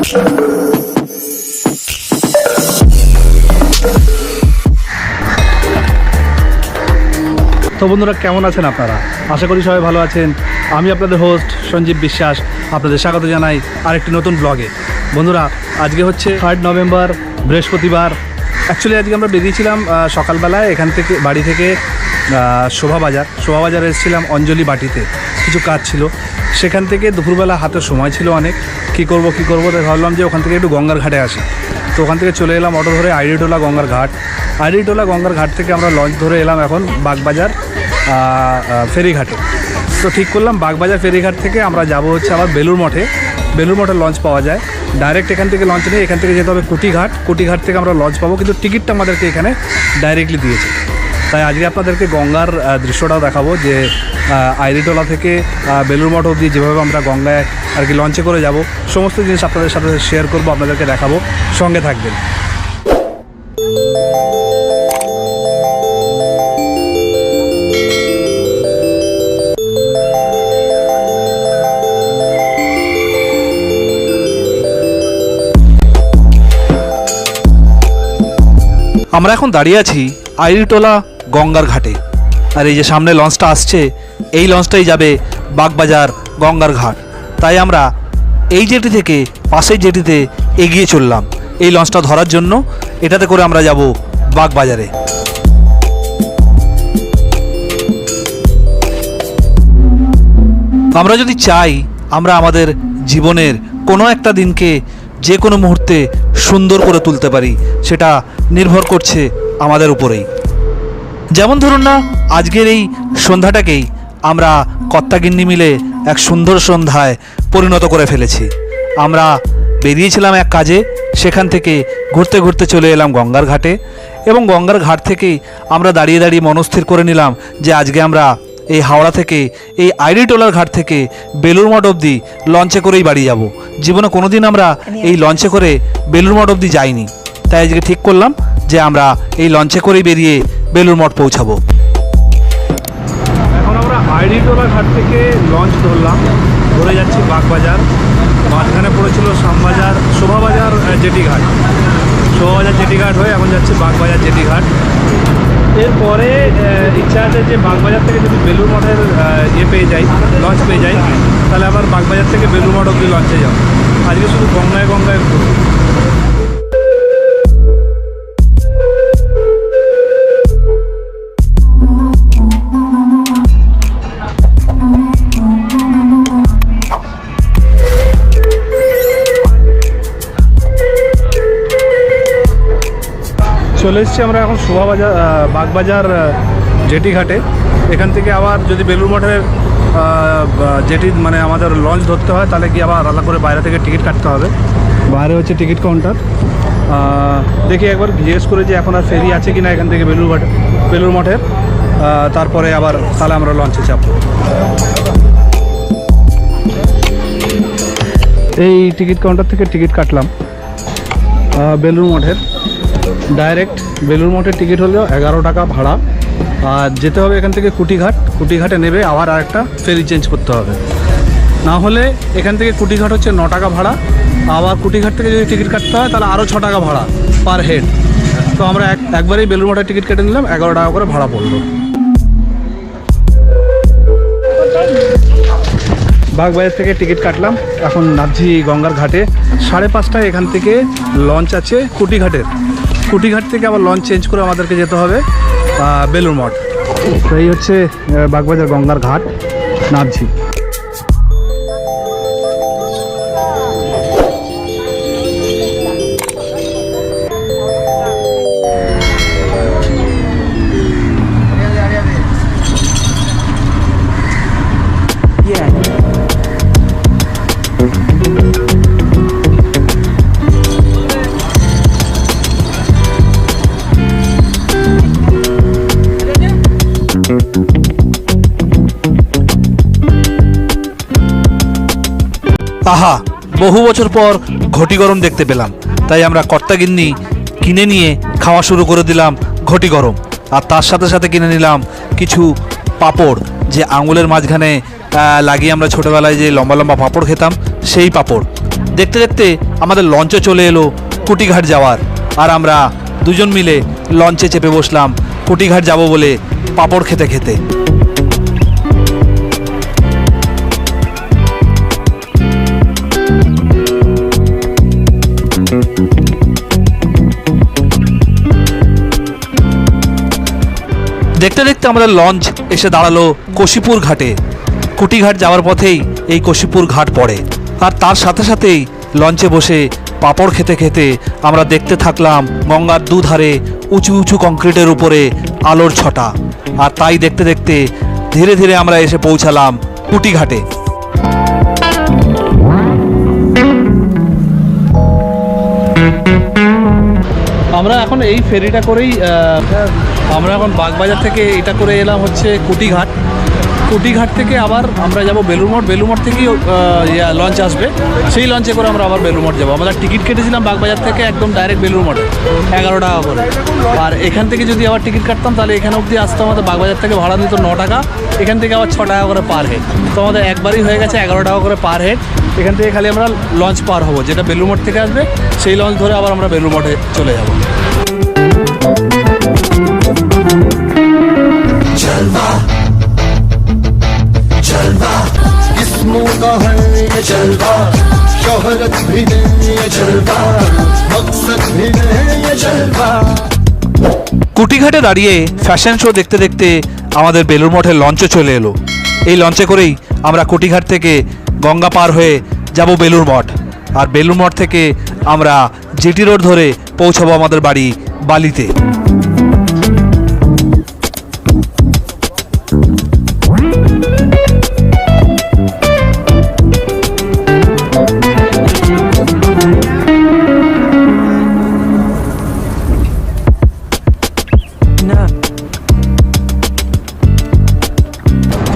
তো বন্ধুরা, কেমন আছেন আপনারা? আশা করি সবাই ভালো আছেন। আমি আপনাদের হোস্ট সঞ্জীব বিশ্বাস, আপনাদের স্বাগত জানাই আরেকটি নতুন ব্লগে। বন্ধুরা, আজকে হচ্ছে 3 নভেম্বর, বৃহস্পতিবার। অ্যাকচুয়ালি আজকে আমরা বেরিয়েছিলাম সকালবেলায় এখান থেকে, বাড়ি থেকে শোভাবাজার এসেছিলাম অঞ্জলি বাটিতে, কিছু কাজ ছিল। সেখান থেকে দুপুরবেলা হাতে সময় ছিল অনেক, কি করব তাই ভাবলাম যে ওখান থেকে একটু গঙ্গার ঘাটে আসি। তো ওখান থেকে চলে এলাম অটো ধরে আইডিটোলা গঙ্গার ঘাট থেকে আমরা লঞ্চ ধরে এলাম এখন বাগবাজার ফেরিঘাটে। তো ঠিক করলাম বাগবাজার ফেরিঘাট থেকে আমরা যাব হচ্ছে আবার বেলুর মঠে লঞ্চ পাওয়া যায় ডাইরেক্ট। এখান থেকে লঞ্চ নেই, এখান থেকে যেতে হবে কুটিঘাট থেকে আমরা লঞ্চ পাবো, কিন্তু টিকিটটা আমাদেরকে এখানে ডাইরেক্টলি দিয়েছে। তাই আজকে আপনাদেরকে গঙ্গার দৃশ্যটাও দেখাবো, যে আইরিটোলা থেকে বেলুর মঠ অবধি যেভাবে আমরা গঙ্গায় আর কি লঞ্চে করে যাব, সমস্ত জিনিস আপনাদের সাথে শেয়ার করব, আপনাদেরকে দেখাবো, সঙ্গে থাকবেন। আমরা এখন দাঁড়িয়ে আছি আইরিটোলা গঙ্গার ঘাটে, আর এই যে সামনে লঞ্চটা আসছে, এই লঞ্চটাই যাবে বাগবাজার গঙ্গার ঘাট। তাই আমরা এই জেটি থেকে পাশের জেটিতে এগিয়ে চললাম এই লঞ্চটা ধরার জন্য। এটাতে করে আমরা যাব বাগবাজারে। আমরা যদি চাই, আমরা আমাদের জীবনের কোনো একটা দিনকে যে কোনো মুহূর্তে সুন্দর করে তুলতে পারি, সেটা নির্ভর করছে আমাদের উপরেই। যেমন ধরুন না, আজকের এই সন্ধ্যাটাকেই আমরা কর্তাগিন্নি মিলে এক সুন্দর সন্ধ্যায় পরিণত করে ফেলেছি। আমরা বেরিয়েছিলাম এক কাজে, সেখান থেকে ঘুরতে ঘুরতে চলে এলাম গঙ্গার ঘাটে, এবং গঙ্গার ঘাট থেকেই আমরা দাঁড়িয়ে দাঁড়িয়ে মনস্থির করে নিলাম যে আজকে আমরা এই হাওড়া থেকে, এই আইরিটোলার ঘাট থেকে বেলুর মঠ অবধি লঞ্চে করেই বাড়ি যাব। জীবনে কোনো দিন আমরা এই লঞ্চে করে বেলুর মঠ অবধি যাইনি, তাই আজকে ঠিক করলাম যে আমরা এই লঞ্চে করেই বেরিয়ে বেলুর মঠ পৌঁছাবো। এখন আমরা আইরিটোলা ঘাট থেকে লঞ্চ ধরে যাচ্ছি বাগবাজার। মাঝখানে পড়েছিল শোভাবাজার জেটি ঘাট হয়ে এখন যাচ্ছি বাগবাজার জেটি ঘাট। এরপরে ইচ্ছা আছে যে বাগবাজার থেকে যদি বেলুর মঠের লঞ্চ পেয়ে যাই, তাহলে আবার বাগবাজার থেকে বেলুর মঠ অব্দি লঞ্চে যাও। আজকে শুধু গঙ্গায় ঘুরবো। চলে এসেছি আমরা এখন বাগবাজার জেটি ঘাটে। এখান থেকে আবার যদি বেলুর মঠের জেটি মানে আমাদের লঞ্চ ধরতে হয়, তাহলে কি আবার আলাদা করে বাইরে থেকে টিকিট কাটতে হবে। বাইরে হচ্ছে টিকিট কাউন্টার। দেখি একবার জিজ্ঞেস করে যে এখন আর ফেরি আছে কি না এখান থেকে বেলুর মঠের, তারপরে আবার তাহলে আমরা লঞ্চে চাপবো। এই টিকিট কাউন্টার থেকে টিকিট কাটলাম বেলুর মঠের। ডাইরেক্ট বেলুর মঠের টিকিট হলো 11 টাকা ভাড়া, আর যেতে হবে এখান থেকে কুটিঘাটে নেবে, আবার আরেকটা ফেরি চেঞ্জ করতে হবে। না হলে এখান থেকে কুটিঘাট হচ্ছে 9 টাকা ভাড়া, আবার কুটিঘাট থেকে যদি টিকিট কাটতে হয় তাহলে আরও 6 টাকা ভাড়া পার হেড। তো আমরা একবারেই বেলুর মঠের টিকিট কেটে নিলাম, 11 টাকা করে ভাড়া পড়লো। বাগবাজার থেকে টিকিট কাটলাম, এখন নামছি গঙ্গার ঘাটে। 5:30টায় এখান থেকে লঞ্চ আছে কুটিঘাট থেকে আবার লঞ্চ চেঞ্জ করে আমাদেরকে যেতে হবে বেলুর মঠ। তো এই হচ্ছে বাগবাজার গঙ্গার ঘাট, নামছি। আহা, বহু বছর পর ঘটি গরম দেখতে পেলাম, তাই আমরা কর্তাগিন্নি কিনে নিয়ে খাওয়া শুরু করে দিলাম ঘটি গরম। আর তার সাথে সাথে কিনে নিলাম কিছু পাঁপড়, যে আঙুলের মাঝখানে লাগিয়ে আমরা ছোটোবেলায় যে লম্বা লম্বা পাঁপড় খেতাম, সেই পাঁপড়। দেখতে দেখতে আমাদের লঞ্চে চলে এলো কুটিঘাট যাওয়ার, আর আমরা দুজন মিলে লঞ্চে চেপে বসলাম কুটিঘাট যাব বলে পাঁপড় খেতে খেতে। দেখতে দেখতে আমাদের লঞ্চ এসে দাঁড়ালো কোশিপুর ঘাটে। কুটিঘাট যাওয়ার পথেই এই কোশিপুর ঘাট পড়ে, আর তার সাথে সাথেই লঞ্চে বসে পাঁপড় খেতে খেতে আমরা দেখতে থাকলাম গঙ্গার দুধারে উঁচু উঁচু কংক্রিটের উপরে আলোর ছটা। আর তাই দেখতে দেখতে ধীরে ধীরে আমরা এসে পৌঁছালাম কুটিঘাটে। আমরা এখন এই ফেরিটা করেই আমরা এখন বাগবাজার থেকে এটা করে এলাম হচ্ছে কুটিঘাট। কুটিঘাট থেকে আবার আমরা যাব বেলুড়মঠ। বেলুড়মঠ থেকেই লঞ্চ আসবে, সেই লঞ্চে করে আমরা আবার বেলুড়মঠ যাবো। আমরা টিকিট কেটেছিলাম বাগবাজার থেকে একদম ডাইরেক্ট বেলুড়মঠে 11 টাকা করে। আর এখান থেকে যদি আবার টিকিট কাটতাম তাহলে এখানে অবধি আসতো আমাদের বাগবাজার থেকে ভাড়া নিত 9 টাকা, এখান থেকে আবার 6 টাকা করে পার হেড। তো আমাদের একবারই হয়ে গেছে 11 টাকা করে পার হেড। এখান থেকে খালি আমরা লঞ্চ পার হবো, যেটা বেলুড়মঠ থেকে আসবে সেই লঞ্চ ধরে আবার আমরা বেলুড়মঠে চলে যাবো। किस्मों का है ये जलवा, शोहरत भी नहीं ये जलवा, मकसद भी नहीं ये जलवा। কুটিঘাটে দাঁড়িয়ে ফ্যাশন শো দেখতে দেখতে আমাদের বেলুড়মঠের লঞ্চে চলে এলো। এই লঞ্চে করেই আমরা কুটিঘাট থেকে গঙ্গা পার হয়ে যাব বেলুড়মঠ, আর বেলুড়মঠ থেকে আমরা জিটি রোড ধরে পৌঁছাবো আমাদের বাড়ি বালিতে।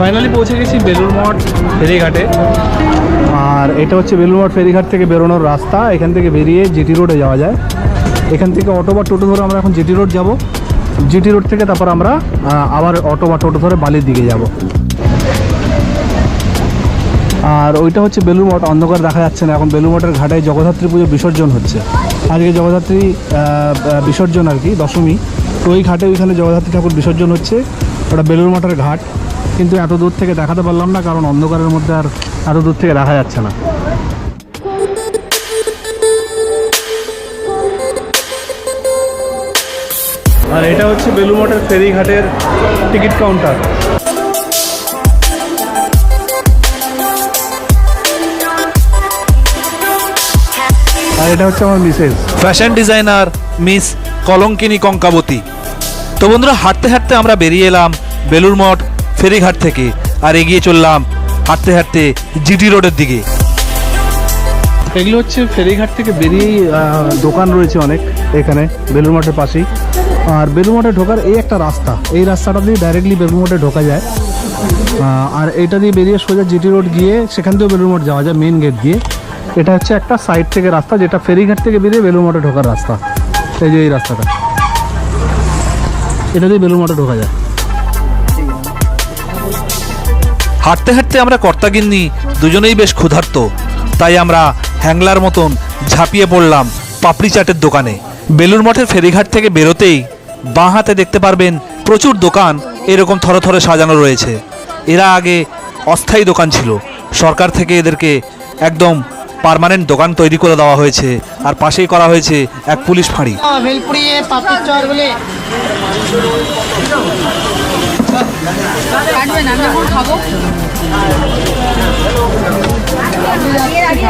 ফাইনালি পৌঁছে গেছি বেলুড়মঠ ফেরিঘাটে। আর এটা হচ্ছে বেলুড়মঠ ফেরিঘাট থেকে বেরোনোর রাস্তা। এখান থেকে বেরিয়ে জিটি রোডে যাওয়া যায়। এখান থেকে অটো বা টোটো ধরে আমরা এখন জিটি রোড যাব। জিটি রোড থেকে তারপর আমরা আবার অটো বা টোটো ধরে বালির দিকে যাব। আর ওইটা হচ্ছে বেলুড়মঠ, অন্ধকার দেখা যাচ্ছে না। এখন বেলুড়মঠের ঘাটে জগদ্ধাত্রী পুজো বিসর্জন হচ্ছে। আজকে জগদ্ধাত্রী বিসর্জন আর কি, দশমী। তো ওই ঘাটে ওইখানে জগদ্ধাত্রী ঠাকুর বিসর্জন হচ্ছে। ওটা বেলুড়মঠের ঘাট, কিন্তু এত দূর থেকে দেখাতে পারলাম না, কারণ অন্ধকারের মধ্যে আর এত দূর থেকে দেখা যাচ্ছে না। আর এটা হচ্ছে বেলুড়মঠের ফেরিঘাটের টিকিট কাউন্টার। আর এটা হচ্ছে আমার Mrs, fashion designer Miss Kalankini Kankabati. তো বন্ধুরা, হাঁটতে হাঁটতে আমরা বেরিয়ে এলাম বেলুড়মঠ ফেরিঘাট থেকে, আর এগিয়ে চললাম হাঁটতে হাঁটতে জিটি রোডের দিকে। এগুলো হচ্ছে ফেরিঘাট থেকে বেরিয়েই দোকান রয়েছে অনেক এখানে বেলুড়মঠের পাশেই। আর বেলুড়মঠে ঢোকার এই একটা রাস্তা, এই রাস্তাটা দিয়ে ডাইরেক্টলি বেলুড়মঠে ঢোকা যায়। আর এটা দিয়ে বেরিয়ে সোজা জিটি রোড গিয়ে সেখান থেকেও বেলুড়মঠ যাওয়া যায় মেন গেট দিয়ে। এটা হচ্ছে একটা সাইড থেকে রাস্তা, যেটা ফেরিঘাট থেকে বেরিয়ে বেলুড়মঠে ঢোকার রাস্তা। এই যে এই রাস্তাটা, এটা দিয়ে বেলুড়মঠে ঢোকা যায়। হাঁটতে হাঁটতে আমরা কর্তাগিন্নি দুজনেই বেশ ক্ষুধার্ত, তাই আমরা হ্যাংলার মতন ঝাঁপিয়ে পড়লাম পাপড়ি চাটের দোকানে। বেলুড়মঠের ফেরিঘাট থেকে বেরোতেই বাঁ হাতে দেখতে পারবেন প্রচুর দোকান এরকম থরে থরে সাজানো রয়েছে। এরা আগে অস্থায়ী দোকান ছিল, সরকার থেকে এদেরকে একদম পার্মানেন্ট দোকান তৈরি করে দেওয়া হয়েছে। আর পাশেই করা হয়েছে এক পুলিশ ফাঁড়ি।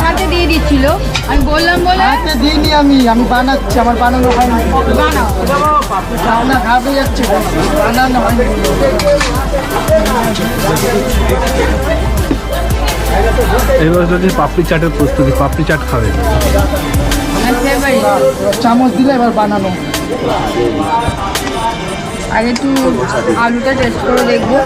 হাতে দিয়ে দিচ্ছিল, আমি বললাম বলে হাতে দিইনি, আমি বানাচ্ছি, আমার বানানো হয়নি। আপনার খাবে যাচ্ছে, বানানো হয়নি। এবার হচ্ছে পাপড়ি চাটের প্রস্তুতি, পাপড়ি চাট খাবে। চামচ দিলে এবার বানানো। আগে একটু আলুটা টেস্ট করে দেখবো।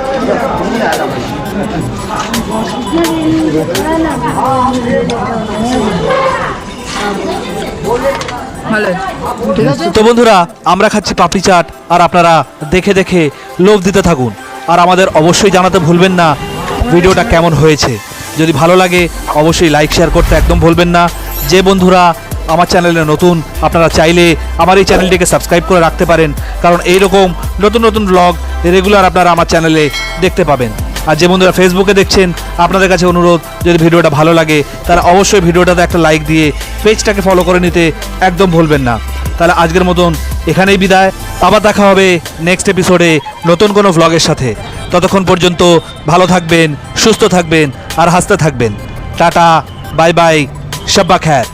ভালো, ঠিক আছে। তো বন্ধুরা, আমরা খাচ্ছি পাপড়ি চাট, আর আপনারা দেখে দেখে লোভ দিতে থাকুন। আর আমাদের অবশ্যই জানাতে ভুলবেন না ভিডিওটা কেমন হয়েছে। যদি ভালো লাগে অবশ্যই লাইক শেয়ার করতে একদম ভুলবেন না। যে বন্ধুরা আমার চ্যানেলে নতুন, আপনারা চাইলে আমার এই চ্যানেলটিকে সাবস্ক্রাইব করে রাখতে পারেন, কারণ এই রকম নতুন নতুন ব্লগ রেগুলার আপনারা আমার চ্যানেলে দেখতে পাবেন। আর যে বন্ধুরা ফেসবুকে দেখছেন, আপনাদের কাছে অনুরোধ, যদি ভিডিওটা ভালো লাগে তারা অবশ্যই ভিডিওটাতে একটা লাইক দিয়ে পেজটাকে ফলো করে নিতে একদম ভুলবেন না। তাহলে আজকের মতন এখানেই বিদায়, আবার দেখা হবে নেক্সট এপিসোডে নতুন কোনো ভ্লগের সাথে। ততক্ষণ পর্যন্ত ভালো থাকবেন, সুস্থ থাকবেন আর হাসতে থাকবেন। টাটা, বাই বাই, শাব্বা খ্যার।